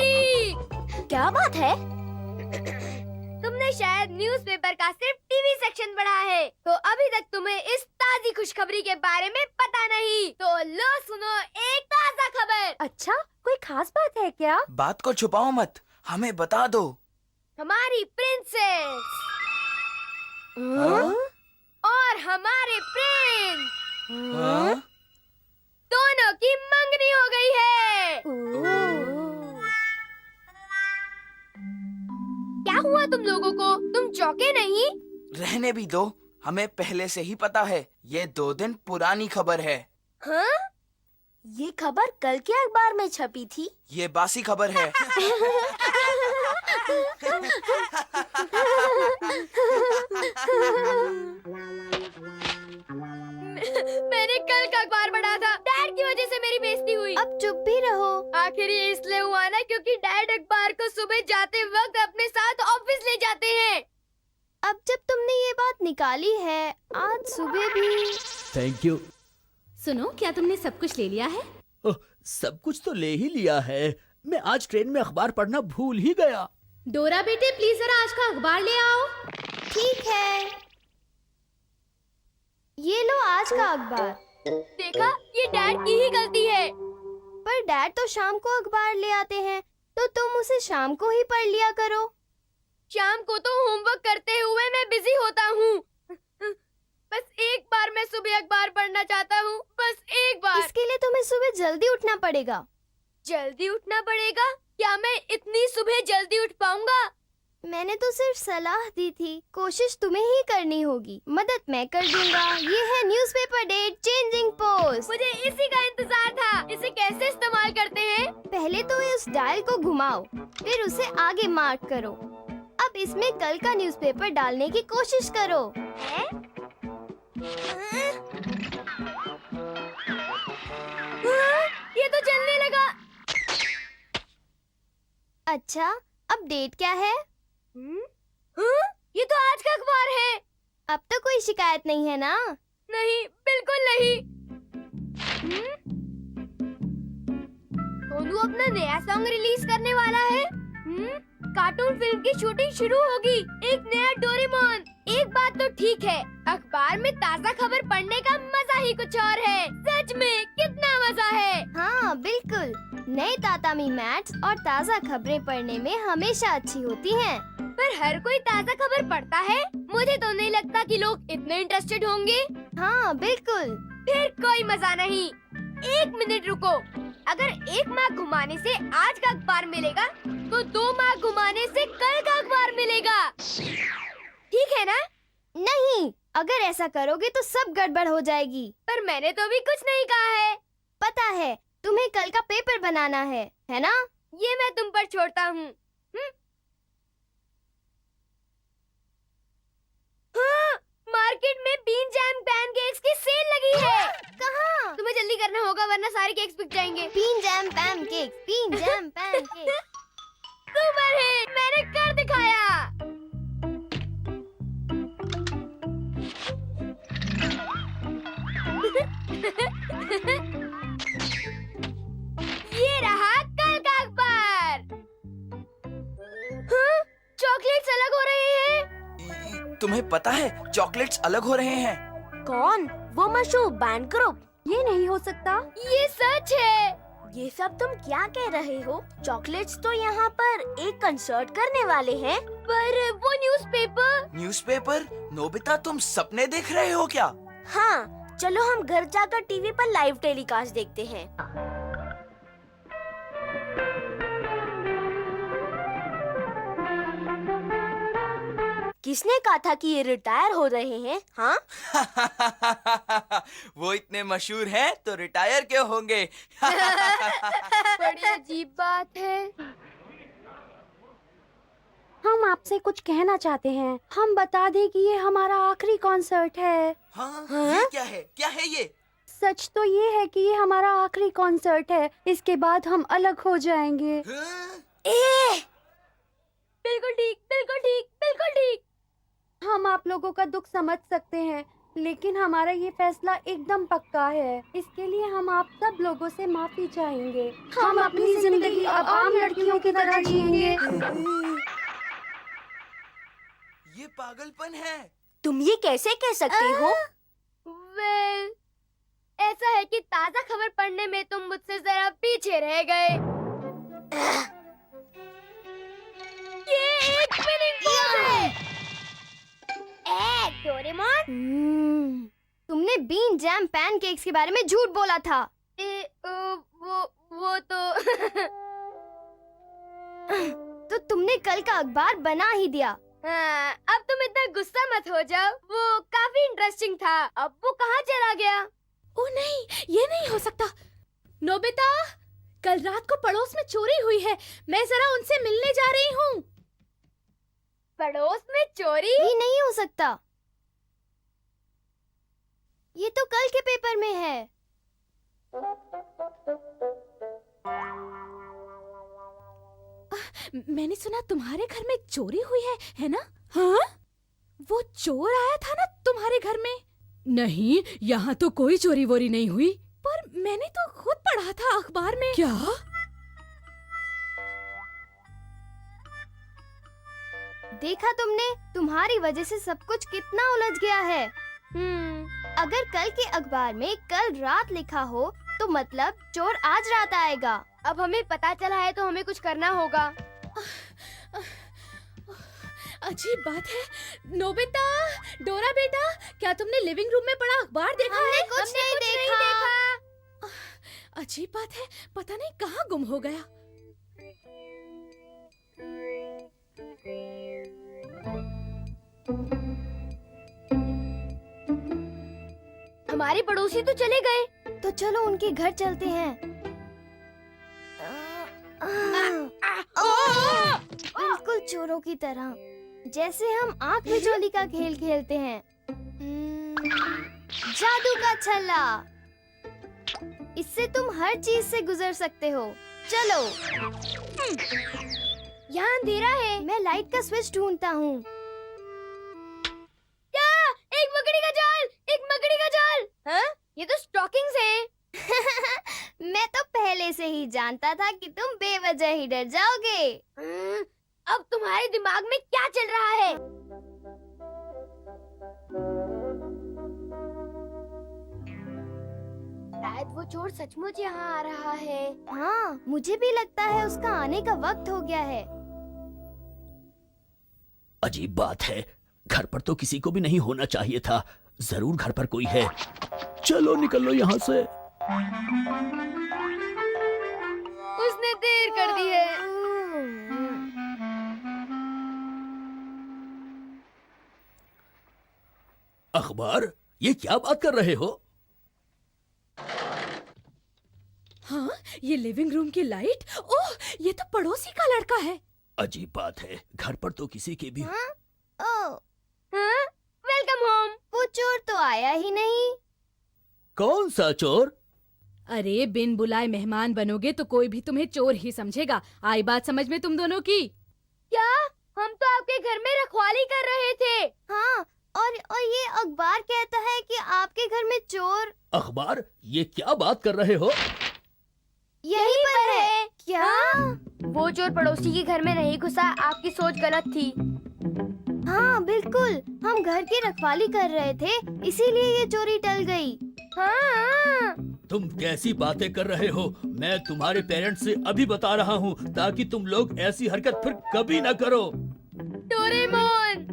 खुशखबरी। क्या बात है? तुमने शायद न्यूज़पेपर का सिर्फ टीवी सेक्शन पढ़ा है, तो अभी तक तुम्हें इस ताज़ी खुशखबरी के बारे में पता नहीं। तो लो सुनो एक ताज़ा खबर। अच्छा, कोई खास बात है क्या? बात को छुपाओ मत, हमें बता दो। हमारी प्रिंसेस हाँ? और हमारे प्रिंस हाँ? दोनों की मंगनी हो गई है। क्या हुआ तुम लोगों को? तुम चौंके नहीं? रहने भी दो, हमें पहले से ही पता है। ये 2 दिन पुरानी खबर है। हाँ? ये खबर कल के अखबार में छपी थी। ये बासी खबर है। मैंने कल का अखबार पढ़ा था। डैड की वजह से मेरी बेइज्जती हुई। अब चुप भी रहो। आखिर ये इसलिए हुआ ना क्योंकि डैड अखबार को सुबह जाते वक्त अपने साथ ऑफिस ले जाते हैं। अब जब तुमने ये बात निकाली है, आज सुबह भी। Thank you. सुनो, क्या तुमने सब कुछ ले लिया है? ओह, सब कुछ तो ले ही लिया है। मैं आज ट्रेन में अखबार पढ़ना भूल ही गया। डोरा बेटे, प्लीज जरा आज का अखबार ले आओ। ठीक है, ये लो आज का अखबार। देखा, ये डैड की ही गलती है। पर डैड तो शाम को अखबार ले आते हैं, तो तुम उसे शाम को ही पढ़ लिया करो। शाम को तो होमवर्क करते हुए मैं बिजी होता हूँ। बस एक बार मैं सुबह अखबार पढ़ना चाहता हूँ, बस एक बार। इसके लिए तुम्हें सुबह जल्दी उठना पड़ेगा। जल्दी उठना पड़ेगा? क्या मैं इतनी सुबह जल्दी उठ पाऊंगा? मैंने तो सिर्फ सलाह दी थी, कोशिश तुम्हें ही करनी होगी। मदद मैं कर दूंगा। ये है न्यूज़पेपर डेट चेंजिंग पोस्ट। मुझे इसी का इंतजार था। इसे कैसे इस्तेमाल करते हैं? पहले तो इस डायल को घुमाओ, फिर उसे आगे मार्क करो। अब इसमें कल का न्यूज़पेपर डालने की कोशिश करो। है? ये तो चलने लगा। अच्छा, अब डेट क्या है? ये तो आज का अखबार है। अब तो कोई शिकायत नहीं है ना? नहीं, बिल्कुल नहीं। सोनू अपना नया सॉन्ग रिलीज करने वाला है। कार्टून फिल्म की शूटिंग शुरू होगी। एक नया डोरेमोन। एक बात तो ठीक है, अखबार में ताज़ा खबर पढ़ने का मजा ही कुछ और है। सच में कितना मजा है। हाँ बिल्कुल, नए तातामी मैट्स और ताज़ा खबरें पढ़ने में हमेशा अच्छी होती हैं। पर हर कोई ताज़ा खबर पढ़ता है? मुझे तो नहीं लगता कि लोग इतने इंटरेस्टेड होंगे। हाँ बिल्कुल। फिर कोई मजा नहीं। 1 मिनट रुको। अगर 1 मार्क घुमाने से आज का अखबार मिलेगा, तो 2 मार्क घुमाने से कल का अखबार मिलेगा। ठीक है ना? नहीं, अगर ऐसा करोगे तो सब गड़बड़ हो जाएगी। पर मैंने तो अभी कुछ नहीं कहा है। पता है, तुम्हें कल का पेपर बनाना है ना? ये मैं तुम पर छोड़ता हूँ। हाँ, मार्केट में बीन जैम पैनकेक्स की सेल लगी है। कहाँ? तुम्हें जल्दी करना होगा वरना सारे केक्स बिक जाएंगे। Bean jam pancakes, bean jam pancakes. Super hit, मैंने कर दिखाया। ये रहा कल का अखबार। हाँ, चॉकलेट्स अलग हो रहे हैं। तुम्हें पता है, चॉकलेट्स अलग हो रहे हैं। कौन? वो मशहूर बैंड ग्रुप? ये नहीं हो सकता। ये सच है। ये सब तुम क्या कह रहे हो? चॉकलेट्स तो यहाँ पर एक कंसर्ट करने वाले हैं। पर वो न्यूज़पेपर। न्यूज़पेपर? नोबिता, तुम सपने देख रहे हो क्या? हाँ, चलो हम घर जाकर टीवी पर लाइव टेलीकास्ट देखते हैं। किसने कहा था कि ये रिटायर हो रहे हैं? हाँ? वो इतने मशहूर हैं तो रिटायर क्यों होंगे? बड़ी अजीब बात है। हम आपसे कुछ कहना चाहते हैं। हम बता दें कि ये हमारा आखिरी कॉन्सर्ट है। हाँ? ये क्या है? क्या है ये? सच तो ये है कि ये हमारा आखिरी कॉन्सर्ट है। इसके बाद हम अलग हो जाएंगे। हाँ? बिल्कुल ठीक, बिल्कुल ठीक, बिल्कुल ठीक। हम आप लोगों का दुख समझ सकते हैं, लेकिन हमारा ये फैसला एकदम पक्का है। इसके लिए हम आप सब लोगों से माफी चाहेंगे। हम अपनी जिंदगी अब आम लड़कियों की तरह जिएंगे। ये पागलपन है। तुम ये कैसे कह सकती हो? वेल, ऐसा है कि ताज़ा खबर पढ़ने में तुम मुझसे जरा पीछे रह गए। ये एक स्पिनिंग बॉल है। डोरेमोन, तुमने बीन जैम पैनकेक्स के बारे में झूठ बोला था। वो तो तो तुमने कल का अखबार बना ही दिया। हाँ, अब तुम इतना गुस्सा मत हो जाओ। वो काफी इंटरेस्टिंग था। अब वो कहाँ चला गया? ओ नहीं, ये नहीं हो सकता। नोबिता, कल रात को पड़ोस में चोरी हुई है। मैं जरा उनसे मिलने जा रही हूँ। पड़ोस में चोरी? ये नहीं हो सकता। ये तो कल के पेपर में है। मैंने सुना तुम्हारे घर में चोरी हुई है ना? हाँ? वो चोर आया था ना तुम्हारे घर में? नहीं, यहाँ तो कोई चोरी वोरी नहीं हुई। पर मैंने तो खुद पढ़ा था अखबार में। क्या? देखा तुमने, तुम्हारी वजह से सब कुछ कितना उलझ गया है। अगर कल के अखबार में कल रात लिखा हो तो मतलब चोर आज रात आएगा। अब हमें पता चला है तो हमें कुछ करना होगा। अजीब बात है। नोबिता, डोरा बेटा, क्या तुमने लिविंग रूम में पड़ा अखबार देखा है? हमने कुछ नहीं देखा। अजीब बात है, पता नहीं कहाँ गुम हो गया। हमारे पड़ोसी तो चले गए। तो चलो उनके घर चलते हैं। बिल्कुल चोरों की तरह, जैसे हम आंख मिचौली का खेल खेलते हैं। जादू का छल्ला, इससे तुम हर चीज से गुजर सकते हो। चलो। यहाँ अंधेरा है। मैं लाइट का स्विच ढूंढता हूँ। क्या? एक मकड़ी का जाल! एक मकड़ी का जाल! हाँ? ये तो स्टॉकिंग्स हैं। मैं तो पहले से ही जानता था कि तुम बेवजह ही डर जाओगे। अब तुम्हारे दिमाग में क्या चल रहा है? शायद वो चोर सचमुच यहाँ आ रहा है। हाँ, मुझे भी लगता है उसका आने का वक्त हो गया है। अजीब बात है, घर पर तो किसी को भी नहीं होना चाहिए था। जरूर घर पर कोई है। चलो निकल लो यहाँ से। उसने देर कर दी है। अखबार, ये क्या बात कर रहे हो? हाँ, ये लिविंग रूम की लाइट। ओह, ये तो पड़ोसी का लड़का है। अजीब बात है, घर पर तो किसी के भी। ओह, वेलकम होम। वो चोर तो आया ही नहीं। कौन सा चोर? अरे, बिन बुलाए मेहमान बनोगे तो कोई भी तुम्हें चोर ही समझेगा। आई बात समझ में तुम दोनों की? क्या? हम तो आपके घर में रखवाली कर रहे थे। हाँ, और ये अखबार कहता है कि आपके घर में चोर। अखबार, ये क्या बात कर रहे हो? यहीं पर है। क्या? वो चोर पड़ोसी के घर में नहीं घुसा। आपकी सोच गलत थी। हाँ बिल्कुल, हम घर की रखवाली कर रहे थे, इसीलिए ये चोरी टल गई। हाँ। तुम कैसी बातें कर रहे हो? मैं तुम्हारे पेरेंट्स से अभी बता रहा हूँ ताकि तुम लोग ऐसी हरकत फिर कभी न करो। डोरेमोन।